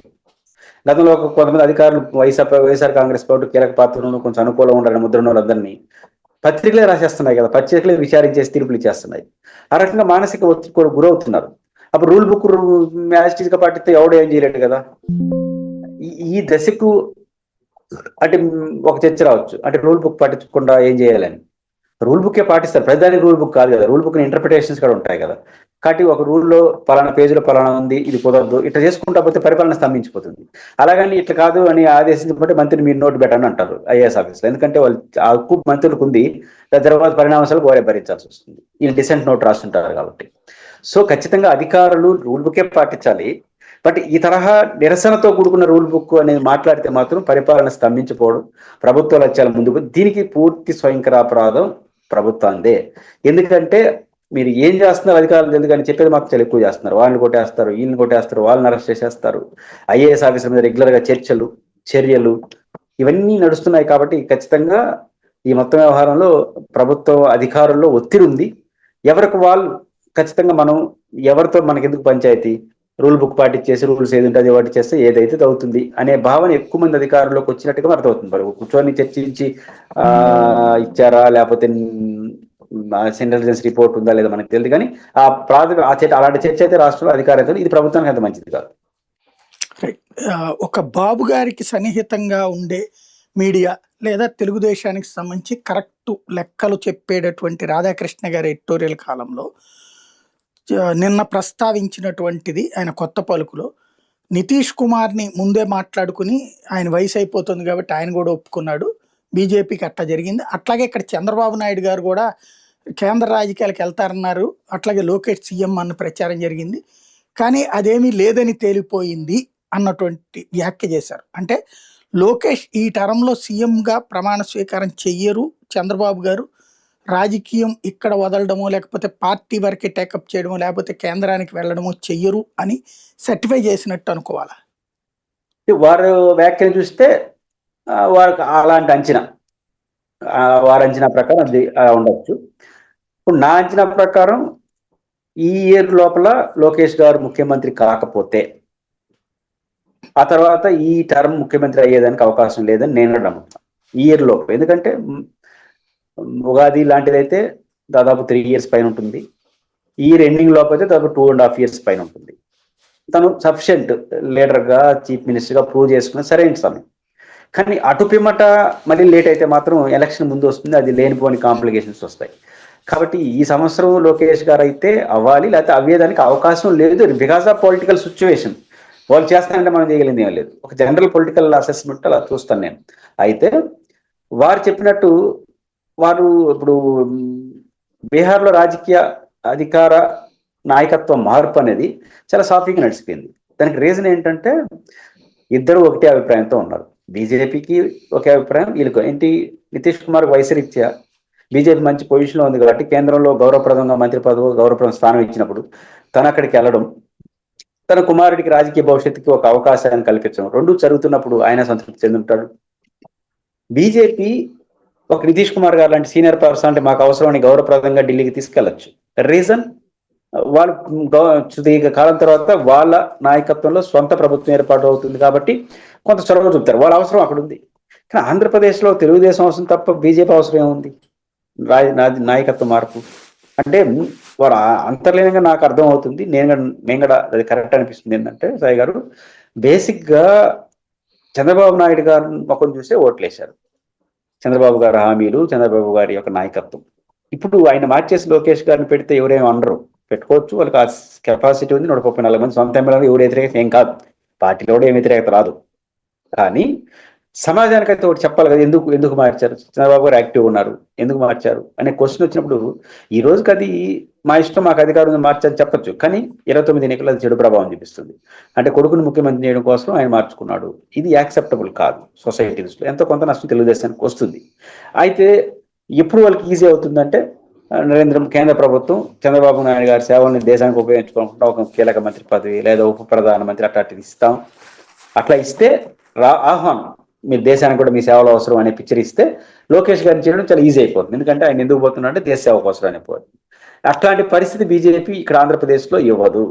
[SPEAKER 2] గతంలో కొంతమంది అధికారులు వైఎస్ఆర్ కాంగ్రెస్ పార్టీ కీలక పాత్రలను కొంచెం అనుకూలంగా ఉండాలని ముద్ర ఉన్న వాళ్ళందరినీ పత్రికలే రాసేస్తున్నాయి కదా, పత్రికలే విచారించేసి తీర్పులు ఇచ్చేస్తున్నాయి. ఆ రకంగా మానసిక ఒత్తిడి కూడా గురవుతున్నారు. అప్పుడు రూల్ బుక్ మ్యాజిస్ట్రేట్ గా పాటిస్తే ఎవడు ఏం చేయలేడు కదా. ఈ దశకు అంటే ఒక చర్చ రావచ్చు, అంటే రూల్ బుక్ పాటించకుండా ఏం చేయాలని. రూల్ బుక్కే పాటిస్తారు, ప్రతిదానికి రూల్ బుక్ కాదు కదా, రూల్ బుక్ ఇంటర్ప్రిటేషన్స్ కూడా ఉంటాయి కదా. కాబట్టి ఒక రూల్లో పలానా పేజీలో పలానా ఉంది, ఇది కుదరదు, ఇట్లా చేసుకుంటా పోతే పరిపాలన స్తంభించిపోతుంది. అలాగని ఇట్లా కాదు అని ఆదేశించబట్టి మంత్రిని మీరు నోటు పెట్టని అంటారు ఐఏఎస్ ఆఫీసులో. ఎందుకంటే వాళ్ళు ఆ హక్కు మంత్రులకు ఉంది, దాని తర్వాత పరిణామాలు వారే భరించాల్సి వస్తుంది, వీళ్ళు డిసెంట్ నోట్ రాస్తుంటారు కాబట్టి. సో ఖచ్చితంగా అధికారులు రూల్ బుక్కే పాటించాలి. బట్ ఈ తరహా నిరసనతో కూడుకున్న రూల్ బుక్ అనేది మాట్లాడితే మాత్రం పరిపాలన స్తంభించిపోవడం, ప్రభుత్వ లక్ష్యాల ముందుకు, దీనికి పూర్తి స్వయంకరాపరాధం ప్రభుత్వాందే. ఎందుకంటే మీరు ఏం చేస్తున్నారు అధికారులు ఎందుకని చెప్పేది మాత్రం చాలా ఎక్కువ చేస్తున్నారు. వాళ్ళని కొట్టేస్తారు, వీళ్ళని కొట్టేస్తారు, వాళ్ళని అరెస్ట్ చేసేస్తారు. ఐఏఎస్ ఆఫీసర్ మీద రెగ్యులర్ గా చర్యలు ఇవన్నీ నడుస్తున్నాయి. కాబట్టి ఖచ్చితంగా ఈ మొత్తం వ్యవహారంలో ప్రభుత్వ అధికారుల్లో ఒత్తిడి ఉంది. ఎవరికి వాళ్ళు ఖచ్చితంగా మనం ఎవరితో మనకెందుకు పంచాయతీ, రూల్ బుక్ పాటించేసి రూల్స్ ఏది ఉంటుంది వాటి చేస్తే ఏదైతే అవుతుంది అనే భావన ఎక్కువ మంది అధికారుల్లోకి వచ్చినట్టుగా అర్థమవుతుంది. మరి కూర్చొని చర్చించి ఇచ్చారా లేకపోతే ఇంటెలిజెన్స్ రిపోర్ట్ ఉందా లేదా మనకు తెలియదు. కానీ అలాంటి చర్చ అయితే రాష్ట్రంలో అధికారులు, ఇది ప్రభుత్వానికి అంత మంచిది కాదు.
[SPEAKER 1] ఒక బాబు గారికి సన్నిహితంగా ఉండే మీడియా లేదా తెలుగుదేశానికి సంబంధించి కరెక్ట్ లెక్కలు చెప్పేటటువంటి రాధాకృష్ణ గారి ఎడిటోరియల్ కాలంలో నిన్న ప్రస్తావించినటువంటిది ఆయన కొత్త పలుకులో, నితీష్ కుమార్ని ముందే మాట్లాడుకుని ఆయన వయసు అయిపోతుంది కాబట్టి ఆయన కూడా ఒప్పుకున్నాడు, బీజేపీకి అట్లా జరిగింది. అట్లాగే ఇక్కడ చంద్రబాబు నాయుడు గారు కూడా కేంద్ర రాజకీయాలకు వెళ్తారన్నారు, అట్లాగే లోకేష్ సీఎం అన్న ప్రచారం జరిగింది, కానీ అదేమీ లేదని తేలిపోయింది అన్నటువంటి వ్యాఖ్య చేశారు. అంటే లోకేష్ ఈ టర్మ్లో సీఎంగా ప్రమాణ స్వీకారం చెయ్యరు, చంద్రబాబు గారు రాజకీయం ఇక్కడ వదలడమో లేకపోతే పార్టీ వరకే టేకప్ చేయడమో లేకపోతే కేంద్రానికి వెళ్ళడమో చెయ్యరు అని సర్టిఫై చేసినట్టు అనుకోవాలా?
[SPEAKER 2] వారు వ్యాఖ్యలు చూస్తే వారికి అలాంటి అంచనా, వారి అంచనా ప్రకారం అది ఉండొచ్చు. ఇప్పుడు నా అంచనా ప్రకారం ఈ ఇయర్ లోపల లోకేష్ గారు ముఖ్యమంత్రి కాకపోతే ఆ తర్వాత ఈ టర్మ్ ముఖ్యమంత్రి అయ్యేదానికి అవకాశం లేదని నేను నమ్ముతాను ఈ ఇయర్ లోపు. ఎందుకంటే ఉగాది లాంటిదైతే దాదాపు 3 years పైన ఉంటుంది, ఈ ఇయర్ ఎండింగ్ లోపు అయితే దాదాపు 2.5 years పైన ఉంటుంది. తను సఫిషియెంట్ లీడర్గా చీఫ్ మినిస్టర్గా ప్రూవ్ చేసుకున్న సరైన సమయం. కానీ అటు పిమ్మట మళ్ళీ లేట్ అయితే మాత్రం ఎలక్షన్ ముందు వస్తుంది, అది లేనిపోని కాంప్లికేషన్స్ వస్తాయి. కాబట్టి ఈ సంవత్సరం లోకేష్ గారు అయితే అవ్వాలి, లేకపోతే అవ్వేదానికి అవకాశం లేదు బికాస్ ఆఫ్ పొలిటికల్ సిచ్యువేషన్. వాళ్ళు చేస్తానంటే మనం చేయగలిగింది ఏం లేదు, ఒక జనరల్ పొలిటికల్ అసెస్మెంట్ అలా చూస్తాను నేను. అయితే వారు చెప్పినట్టు వారు ఇప్పుడు బీహార్లో రాజకీయ అధికార నాయకత్వ మార్పు అనేది చాలా సాఫీగా నడిచిపోయింది. దానికి రీజన్ ఏంటంటే ఇద్దరు ఒకటే అభిప్రాయంతో ఉన్నారు. బీజేపీకి ఒకే అభిప్రాయం, వీళ్ళకి ఏంటి నితీష్ కుమార్ వయసు రీత్యా బీజేపీ మంచి పొజిషన్లో ఉంది కాబట్టి కేంద్రంలో గౌరవప్రదంగా మంత్రి పదవి గౌరవప్రదం స్థానం ఇచ్చినప్పుడు తను అక్కడికి వెళ్ళడం, తన కుమారుడికి రాజకీయ భవిష్యత్తుకి ఒక అవకాశాన్ని కల్పించడం, రెండు జరుగుతున్నప్పుడు ఆయన సంతృప్తి చెందుంటాడు. బీజేపీ ఒక నితీష్ కుమార్ గారు లాంటి సీనియర్ పర్సనాలిటీ మాకు అవసరమని గౌరవప్రదంగా ఢిల్లీకి తీసుకెళ్లొచ్చు. రీజన్ వాళ్ళు సుదీర్ఘ కాలం తర్వాత వాళ్ళ నాయకత్వంలో సొంత ప్రభుత్వం ఏర్పాటు అవుతుంది కాబట్టి కొంత చొరవ చూపుతారు. వాళ్ళ అవసరం అక్కడ ఉంది. కానీ ఆంధ్రప్రదేశ్లో తెలుగుదేశం అవసరం తప్ప బీజేపీ అవసరం ఏముంది? నాయకత్వ మార్పు అంటే వారు అంతర్లీనంగా నాకు అర్థం అవుతుంది. నేను కూడా అది కరెక్ట్ అనిపిస్తుంది. ఏంటంటే సాయి గారు బేసిక్గా చంద్రబాబు నాయుడు గారు ముఖం చూసే ఓట్లేశారు. చంద్రబాబు గారి హామీలు, చంద్రబాబు గారి యొక్క నాయకత్వం. ఇప్పుడు ఆయన మార్చేసి లోకేష్ గారిని పెడితే ఎవరేమో అనరు, పెట్టుకోవచ్చు. వాళ్ళకి ఆ కెపాసిటీ ఉంది. 134 మంది సొంత ఎమ్మెల్యేలు, ఎవరు వ్యతిరేకత ఏం కాదు, పార్టీలో కూడా ఏం వ్యతిరేకత రాదు. కానీ సమాజానికి అయితే ఒకటి చెప్పాలి కదా, ఎందుకు మార్చారు, చంద్రబాబు గారు యాక్టివ్ ఉన్నారు, ఎందుకు మార్చారు అనే క్వశ్చన్ వచ్చినప్పుడు ఈ రోజుకి అది మా ఇష్టం, మాకు అధికారం ఉంది మార్చని చెప్పొచ్చు. కానీ 29 ఎన్నికలు అది చెడు ప్రభావం చూపిస్తుంది. అంటే కొడుకును ముఖ్యమంత్రి చేయడం కోసం ఆయన మార్చుకున్నాడు. ఇది యాక్సెప్టబుల్ కాదు సొసైటీస్లో. ఎంతో కొంత నష్టం తెలుగుదేశానికి వస్తుంది. అయితే ఎప్పుడు వాళ్ళకి ఈజీ అవుతుందంటే కేంద్ర ప్రభుత్వం చంద్రబాబు నాయుడు గారి సేవల్ని దేశానికి ఉపయోగించుకోకుండా ఒక కీలక మంత్రి పదవి లేదా ఉప ప్రధానమంత్రి అట్లాంటిది ఇస్తాం, అట్లా ఇస్తే ఆహ్వానం, మీరు దేశానికి కూడా మీ సేవలు అవసరం అనే పిక్చర్ ఇస్తే లోకేష్ గారిని చేయడం చాలా ఈజీ అయిపోతుంది. ఎందుకంటే ఆయన ఎందుకు పోతున్నా అంటే దేశ సేవ కోసం అయిపోతుంది. అట్లాంటి పరిస్థితి బీజేపీ ఇక్కడ ఆంధ్రప్రదేశ్లో ఇవ్వదు.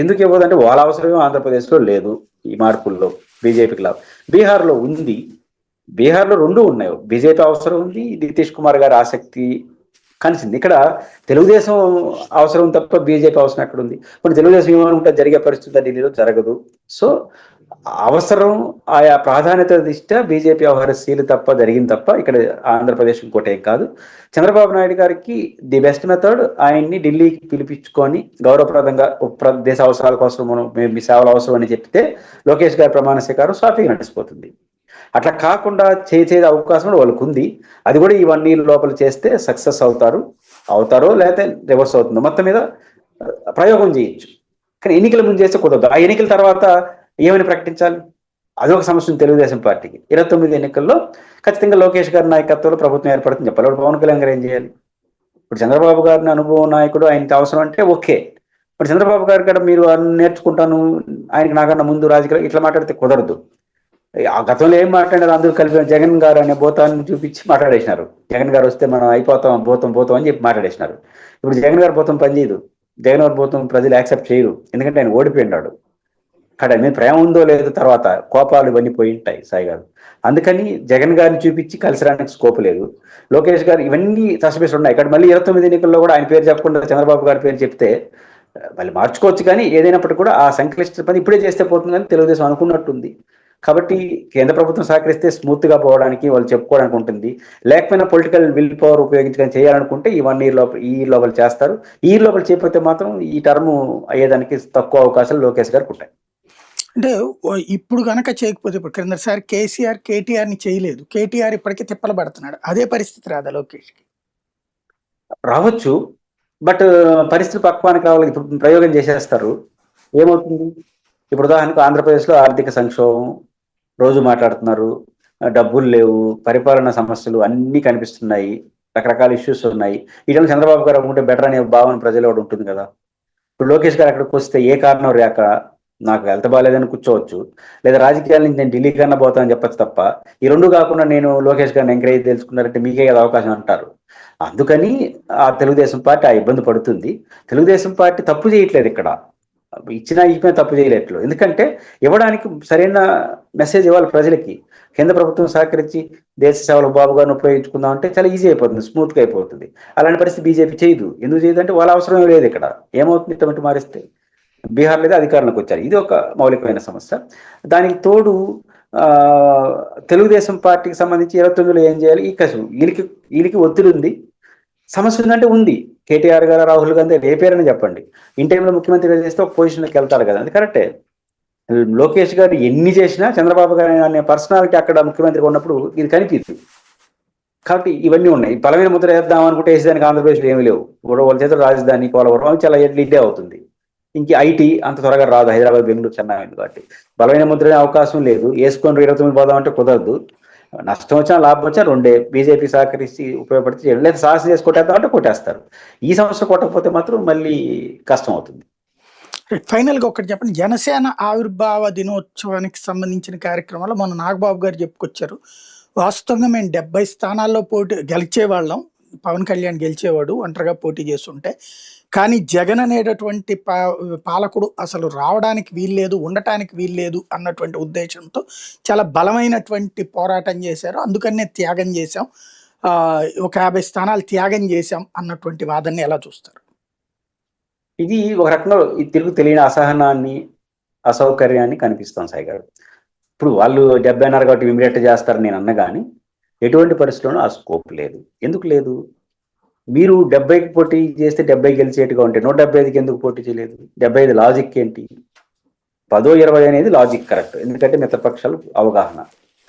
[SPEAKER 2] ఎందుకు ఇవ్వదు అంటే వాళ్ళ అవసరమే ఆంధ్రప్రదేశ్లో లేదు. ఈ మార్పుల్లో బీజేపీకి లాభం. బీహార్లో ఉంది. బీహార్లో రెండు ఉన్నాయి. బీజేపీ అవసరం ఉంది, నితీష్ కుమార్ గారి ఆసక్తి కలిసింది. ఇక్కడ తెలుగుదేశం అవసరం తప్ప బీజేపీ అవసరం ఎక్కడ ఉంది? ఇప్పుడు తెలుగుదేశం ఏమనుకుంటే జరిగే పరిస్థితి ఢిల్లీలో జరగదు. సో అవసరం ఆయా ప్రాధాన్యత దృష్ట్యా బీజేపీ వ్యవహారశీలు తప్ప జరిగింది తప్ప ఇక్కడ ఆంధ్రప్రదేశ్ ఇంకోటి ఏం కాదు. చంద్రబాబు నాయుడు గారికి ది బెస్ట్ మెథడ్ ఆయన్ని ఢిల్లీకి పిలిపించుకొని గౌరవప్రదంగా దేశ అవసరాల కోసం మనం మీ సేవలు అవసరం అని చెప్తే లోకేష్ గారి ప్రమాణ స్వీకారం సాఫీగా నడిచిపోతుంది. అట్లా కాకుండా చేసే అవకాశం కూడా వాళ్ళకు ఉంది. అది కూడా ఈ 1 year లోపల చేస్తే సక్సెస్ అవుతారో లేకపోతే రివర్స్ అవుతుందో మొత్తం మీద ప్రయోగం చేయొచ్చు. కానీ ఎన్నికల ముందు చేస్తే కుదరదు. ఆ ఎన్నికల తర్వాత ఏమని ప్రకటించాలి? అదొక సమస్య తెలుగుదేశం పార్టీకి. 29 ఎన్నికల్లో ఖచ్చితంగా లోకేష్ గారి నాయకత్వంలో ప్రభుత్వం ఏర్పడుతుంది చెప్పాలి. ఇప్పుడు పవన్ కళ్యాణ్ గారు ఏం చేయాలి? ఇప్పుడు చంద్రబాబు గారిని అనుభవం నాయకుడు, ఆయనకి అవసరం అంటే ఓకే. ఇప్పుడు చంద్రబాబు గారి కూడా మీరు నేర్చుకుంటాను, ఆయనకి నాకన్నా ముందు రాజకీయాలు ఇట్లా మాట్లాడితే కుదరదు. ఆ గతంలో ఏం మాట్లాడారు? అందరూ కలిపి జగన్ గారు అనే భూతాన్ని చూపించి మాట్లాడేసినారు. జగన్ గారు వస్తే మనం అయిపోతాం, భూతం అని చెప్పి మాట్లాడేసినారు. ఇప్పుడు జగన్ గారు భూతం పనిచేయదు. జగన్ గారు భూతం ప్రజలు యాక్సెప్ట్ చేయరు. ఎందుకంటే ఆయన ఓడిపోయినాడు. అక్కడ మీ ప్రేమ ఉందో లేదో తర్వాత కోపాలు ఇవన్నీ పోయి ఉంటాయి సాయి గారు. అందుకని జగన్ గారిని చూపించి కలిసి రావడానికి స్కోప్ లేదు. లోకేష్ గారు ఇవన్నీ సస్పెన్స్ ఉన్నాయి. ఇక్కడ మళ్ళీ 29 ఎన్నికల్లో కూడా ఆయన పేరు చెప్పకుండా చంద్రబాబు గారి పేరు చెప్తే మళ్ళీ మార్చుకోవచ్చు. కానీ ఏదైనప్పటికీ కూడా ఆ సంక్లిష్ట పని ఇప్పుడే చేస్తే పోతుందని తెలుగుదేశం అనుకున్నట్టుంది. కాబట్టి కేంద్ర ప్రభుత్వం సహకరిస్తే స్మూత్ గా పోవడానికి వాళ్ళు చెప్పుకోవడానికి ఉంటుంది. లేకపోయినా పొలిటికల్ విల్ పవర్ ఉపయోగించుకొని చేయాలనుకుంటే ఈ 1 year లోపల చేస్తారు. ఈ లోపల చేయకపోతే మాత్రం ఈ టర్మ్ అయ్యేదానికి తక్కువ అవకాశాలు లోకేష్ గారికి ఉంటాయి.
[SPEAKER 1] అంటే ఇప్పుడు గనక చేయకపోతే, ఇప్పుడు క్రిందసారి కేసీఆర్ కేటీఆర్ ని చేయలేదు, కేటీఆర్ ఇప్పటికే తిప్పలు పడుతున్నాడు, అదే పరిస్థితి రాదా లోకేష్ కి?
[SPEAKER 2] రావచ్చు. బట్ పరిస్థితి పక్వానికి రావాలి. ఇప్పుడు ప్రయోగం చేసేస్తారు, ఏమవుతుంది? ఇప్పుడు ఉదాహరణకు ఆంధ్రప్రదేశ్లో ఆర్థిక సంక్షోభం రోజు మాట్లాడుతున్నారు, డబ్బులు లేవు, పరిపాలన సమస్యలు అన్నీ కనిపిస్తున్నాయి, రకరకాల ఇష్యూస్ ఉన్నాయి. ఇటంలో చంద్రబాబు గారు అనుకుంటే బెటర్ అనే భావన ప్రజలు కూడా ఉంటుంది కదా. ఇప్పుడు లోకేష్ గారు అక్కడికి వస్తే ఏ కారణం రాక నాకు హెల్త్ బాగాలేదని కూర్చోవచ్చు, లేదా రాజకీయాల నుంచి నేను ఢిల్లీ కన్నా పోతానని చెప్పచ్చు తప్ప ఈ రెండు కాకుండా నేను లోకేష్ గారిని ఎంకరేజ్ తెలుసుకున్నారంటే మీకే కదా అవకాశం అంటారు. అందుకని ఆ తెలుగుదేశం పార్టీ ఆ ఇబ్బంది పడుతుంది. తెలుగుదేశం పార్టీ తప్పు చేయట్లేదు, ఇక్కడ ఇచ్చినా తప్పు చేయలేదు. ఎందుకంటే ఇవ్వడానికి సరైన మెసేజ్ ఇవ్వాలి ప్రజలకి. కేంద్ర ప్రభుత్వం సహకరించి దేశ సేవలు బాబు గారిని ఉపయోగించుకుందాం అంటే చాలా ఈజీ అయిపోతుంది, స్మూత్గా అయిపోతుంది. అలాంటి పరిస్థితి బీజేపీ చేయదు. ఎందుకు చేయదు అంటే వాళ్ళ అవసరం లేదు. ఇక్కడ ఏమవుతుంది? ఇటువంటి మారిస్తే బీహార్ లేదా అధికారంలోకి వచ్చారు. ఇది ఒక మౌలికమైన సమస్య. దానికి తోడు తెలుగుదేశం పార్టీకి సంబంధించి 29లో ఏం చేయాలి? ఈ కసు వీళ్ళకి ఒత్తిడి ఉంది. సమస్య ఉందంటే ఉంది. కేటీఆర్ గారు, రాహుల్ గాంధీ ఏ పేరని చెప్పండి, ఇన్ టైంలో ముఖ్యమంత్రిగా చేస్తే ఒక పొజిషన్లోకి వెళ్తాడు కదా, అది కరెక్టే. లోకేష్ గారు ఎన్ని చేసినా చంద్రబాబు గారు అనే పర్సనాలిటీ అక్కడ ముఖ్యమంత్రిగా ఉన్నప్పుడు ఇది కనిపిస్తుంది. కాబట్టి ఇవన్నీ ఉన్నాయి. బలమైన ముద్ర వేద్దాం అనుకుంటే వేసేదానికి ఆంధ్రప్రదేశ్లో ఏమీ లేవు. వాళ్ళ చేతులు రాజధాని పోలవరం చాలా ఇదే అవుతుంది. ఇంక ఐటీ అంత త్వరగా రాదు, హైదరాబాద్, బెంగళూరు, చెన్నై ఉంది. కాబట్టి బలమైన ముద్ర అవకాశం లేదు. వేసుకొని 29 పోదాం అంటే కుదరదు. నష్టం వచ్చినా లాభం వచ్చినా రెండే. బీజేపీ సహకరించి ఉపయోగపడితే చేయడం, లేదా సాహసం చేసి కొట్టేద్దాం అంటే కొట్టేస్తారు. ఈ సంవత్సరం కొట్టకపోతే మాత్రం మళ్ళీ కష్టం అవుతుంది.
[SPEAKER 1] ఫైనల్ గా ఒకటి చెప్పండి, జనసేన ఆవిర్భావ దినోత్సవానికి సంబంధించిన కార్యక్రమాలు మన నాగబాబు గారు చెప్పుకొచ్చారు. వాస్తవంగా మేము 70 స్థానాల్లో గెలిచేవాళ్ళం, పవన్ కళ్యాణ్ గెలిచేవాడు ఒంటరిగా పోటీ చేస్తుంటే. కానీ జగన్ అనేటటువంటి పాలకుడు అసలు రావడానికి వీల్లేదు, ఉండటానికి వీల్లేదు అన్నటువంటి ఉద్దేశంతో చాలా బలమైనటువంటి పోరాటం చేశారు. అందుకనే త్యాగం చేశాం, ఒక 50 స్థానాలు త్యాగం చేశాం అన్నటువంటి వాదనని ఎలా చూస్తారు?
[SPEAKER 2] ఇది ఒక రకంగా ఈ తెలుగు తెలియని అసహనాన్ని, అసౌకర్యాన్ని కనిపిస్తాం సాయి గారు. ఇప్పుడు వాళ్ళు 70 అన్నారు కాబట్టి ఇమీడియట్ చేస్తారు నేను అన్న కానీ, ఎటువంటి పరిస్థితుల్లోనూ ఆ స్కోప్ లేదు. ఎందుకు లేదు? మీరు 70కి పోటీ చేస్తే 70 గెలిచేట్టుగా ఉంటే 175కి ఎందుకు పోటీ చేయలేదు? 75 లాజిక్ ఏంటి? 10-20 అనేది లాజిక్ కరెక్ట్, ఎందుకంటే మిత్రపక్షాలు అవగాహన,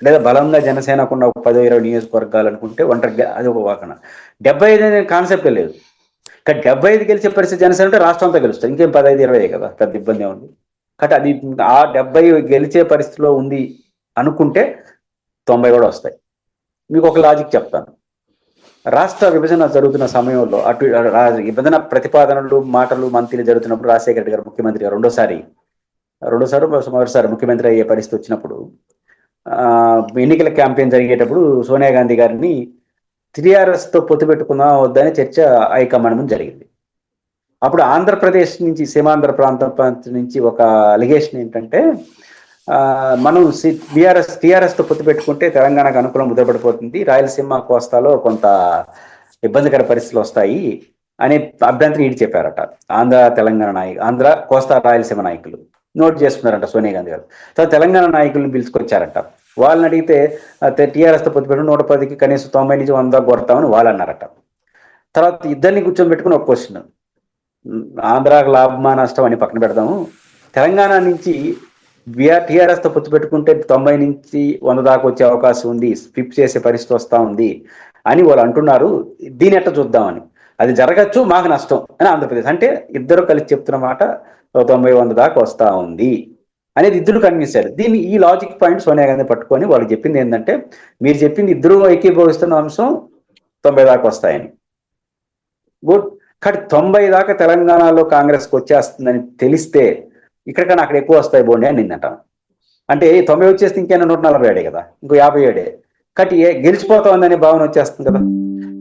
[SPEAKER 2] లేదా బలంగా జనసేనకున్న ఒక 10-20 నియోజకవర్గాలు అనుకుంటే ఒంటరి అది ఒక వాహన. 75 అనే కాన్సెప్టే లేదు. కానీ 75 గెలిచే పరిస్థితి జనసేన ఉంటే రాష్ట్రం అంతా గెలుస్తుంది. ఇంకేం 15-20 కదా, పెద్ద ఇబ్బంది ఉంది. కాబట్టి అది ఆ 70 గెలిచే పరిస్థితిలో ఉంది అనుకుంటే 90 కూడా వస్తాయి. మీకు ఒక లాజిక్ చెప్తాను. రాష్ట్ర విభజన జరుగుతున్న సమయంలో అటు విభజన ప్రతిపాదనలు, మాటలు, మంత్రులు జరుగుతున్నప్పుడు రాజశేఖర రెడ్డి గారు ముఖ్యమంత్రిగా మొదటిసారి ముఖ్యమంత్రి అయ్యే పరిస్థితి వచ్చినప్పుడు, ఎన్నికల క్యాంపెయిన్ జరిగేటప్పుడు సోనియా గాంధీ గారిని టీఆర్ఎస్తో పొత్తు పెట్టుకుందాం వద్దని చర్చ హైకమాండ్ ముందు జరిగింది. అప్పుడు ఆంధ్రప్రదేశ్ నుంచి, సీమాంధ్ర ప్రాంతం నుంచి ఒక అలిగేషన్ ఏంటంటే, మనం టీఆర్ఎస్తో పొత్తు పెట్టుకుంటే తెలంగాణకు అనుకూలం ముద్రపడిపోతుంది, రాయలసీమ కోస్తాలో కొంత ఇబ్బందికర పరిస్థితులు వస్తాయి అనే అభ్యంతరం ఈడు చెప్పారట. ఆంధ్ర కోస్తా రాయలసీమ నాయకులు నోట్ చేసుకున్నారంట సోనియా గాంధీ గారు. తర్వాత తెలంగాణ నాయకులను పిలుచుకొచ్చారట. వాళ్ళని అడిగితే టీఆర్ఎస్తో పొత్తు పెట్టుకుని 110కి కనీసం 90 నుంచి 100 కొడతామని వాళ్ళు అన్నారట. తర్వాత ఇద్దరిని కూర్చోబెట్టుకుని ఒక క్వశ్చన్, ఆంధ్రాకు లాభమా నష్టం అని పక్కన పెడదాము, తెలంగాణ నుంచి టీఆర్ఎస్తో పొత్తు పెట్టుకుంటే 90 నుంచి 100 దాకా వచ్చే అవకాశం ఉంది, ఫ్లిప్ చేసే పరిస్థితి వస్తూ ఉంది అని వాళ్ళు అంటున్నారు, దీని ఎట్లా చూద్దామని. అది జరగచ్చు, మాకు నష్టం అని ఆంధ్రప్రదేశ్ అంటే, ఇద్దరు కలిసి చెప్తున్న మాట 90-100 దాకా వస్తూ ఉంది అనేది ఇద్దరు కనిపించారు. దీన్ని ఈ లాజిక్ పాయింట్ సోనియా గాంధీ పట్టుకొని వాళ్ళు చెప్పింది ఏంటంటే, మీరు చెప్పింది ఇద్దరు ఏకీభవిస్తున్న అంశం 90 దాకా వస్తాయని. గుడ్. కానీ 90 దాకా తెలంగాణలో కాంగ్రెస్కి వచ్చేస్తుందని తెలిస్తే ఇక్కడికన్నా అక్కడ ఎక్కువ వస్తాయి బోండి అని నిందట. అంటే 90 వచ్చేస్తే ఇంకైనా 147 కదా, ఇంకో 57. కాబట్టి గెలిచిపోతుందనే భావన వచ్చేస్తుంది కదా.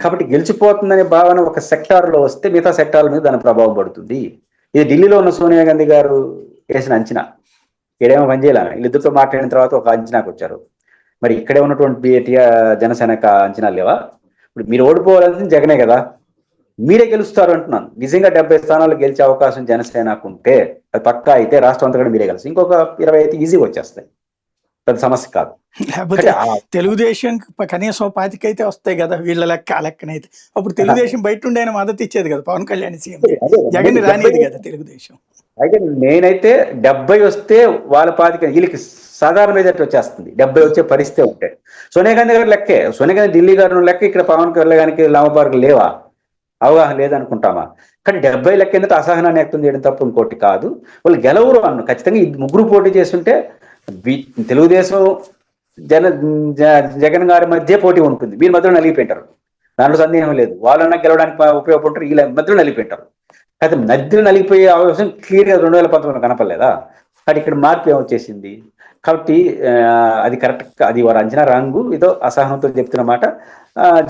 [SPEAKER 2] కాబట్టి గెలిచిపోతుందనే భావన ఒక సెక్టార్లో వస్తే మిగతా సెక్టార్ల మీద దాని ప్రభావం పడుతుంది. ఇది ఢిల్లీలో ఉన్న సోనియా గాంధీ గారు వేసిన అంచనా. ఇక్కడేమో పనిచేయాలి, వీళ్ళిద్దరితో మాట్లాడిన తర్వాత ఒక అంచనాకు వచ్చారు. మరి ఇక్కడే ఉన్నటువంటి జనసేన అంచనాలు లేవా? ఇప్పుడు మీరు ఓడిపోవాల్సింది జగనే కదా, మీరే గెలుస్తారు అంటున్నాను. నిజంగా 70 స్థానాలు గెలిచే అవకాశం జనసేనకు ఉంటే అది పక్కా అయితే రాష్ట్రం అంతా కూడా మీరే గెలుస్తారు. ఇంకొక 20 అయితే ఈజీగా వచ్చేస్తాయి, పెద్ద సమస్య కాదు.
[SPEAKER 1] లేకపోతే తెలుగుదేశం కనీసం 25 అయితే వస్తాయి కదా వీళ్ళ లెక్కనైతే. అప్పుడు తెలుగుదేశం బయట ఉండి ఆయన మద్దతు ఇచ్చేది కదా పవన్ కళ్యాణ్ సీఎం, జగన్ రానిది కదా తెలుగుదేశం.
[SPEAKER 2] అయితే నేనైతే 70 వస్తే వాళ్ళ 25 వీళ్ళకి సాధారణ మెజార్టీ వచ్చేస్తుంది. 70 వచ్చే పరిస్థితి ఉంటే సోనియా గాంధీ గారు లెక్కే, సోనియా గాంధీ ఢిల్లీ గారు లెక్క, ఇక్కడ పవన్ కళ్యాణ్కి లామపార్కు లేవా? అవగాహన లేదనుకుంటామా? కానీ 70 లెక్క ఎందుకు అసహనాన్ని వ్యక్తం చేయడం తప్ప ఇంకోటి కాదు. వాళ్ళు గెలవరు అన్న ఖచ్చితంగా. ఈ ముగ్గురు పోటీ చేస్తుంటే తెలుగుదేశం జగన్ గారి మధ్య పోటీ ఉంటుంది, వీళ్ళ మధ్యలో నలిగిపోయింటారు, దాంట్లో సందేహం లేదు. వాళ్ళన్నా గెలవడానికి ఉపయోగపడతారు, వీళ్ళ మధ్యలో నలిగిపోయింటారు. అయితే మధ్యలో నలిగిపోయే అవకాశం క్లియర్గా 2019 కనపడలేదా? కానీ ఇక్కడ మార్పు ఏమొచ్చేసింది. కాబట్టి అది కరెక్ట్, అది వారు అంచనా రాంగు, ఏదో అసహనంతో చెప్తున్న మాట.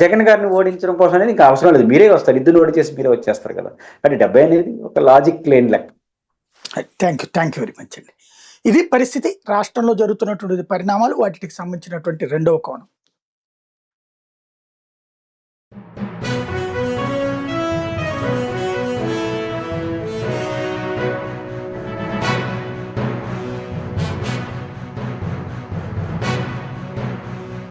[SPEAKER 2] జగన్ గారిని ఓడించడం కోసం అనేది ఇంకా అవసరం లేదు, మీరే వస్తారు, ఇద్దరు ఓడించేసి మీరే వచ్చేస్తారు కదా. కానీ 70 అనేది ఒక లాజిక్ లేని లెక్క.
[SPEAKER 1] థ్యాంక్ యూ వెరీ మచ్ అండి. ఇది పరిస్థితి, రాష్ట్రంలో జరుగుతున్నటువంటి పరిణామాలు, వాటికి సంబంధించినటువంటి రెండవ కోణం.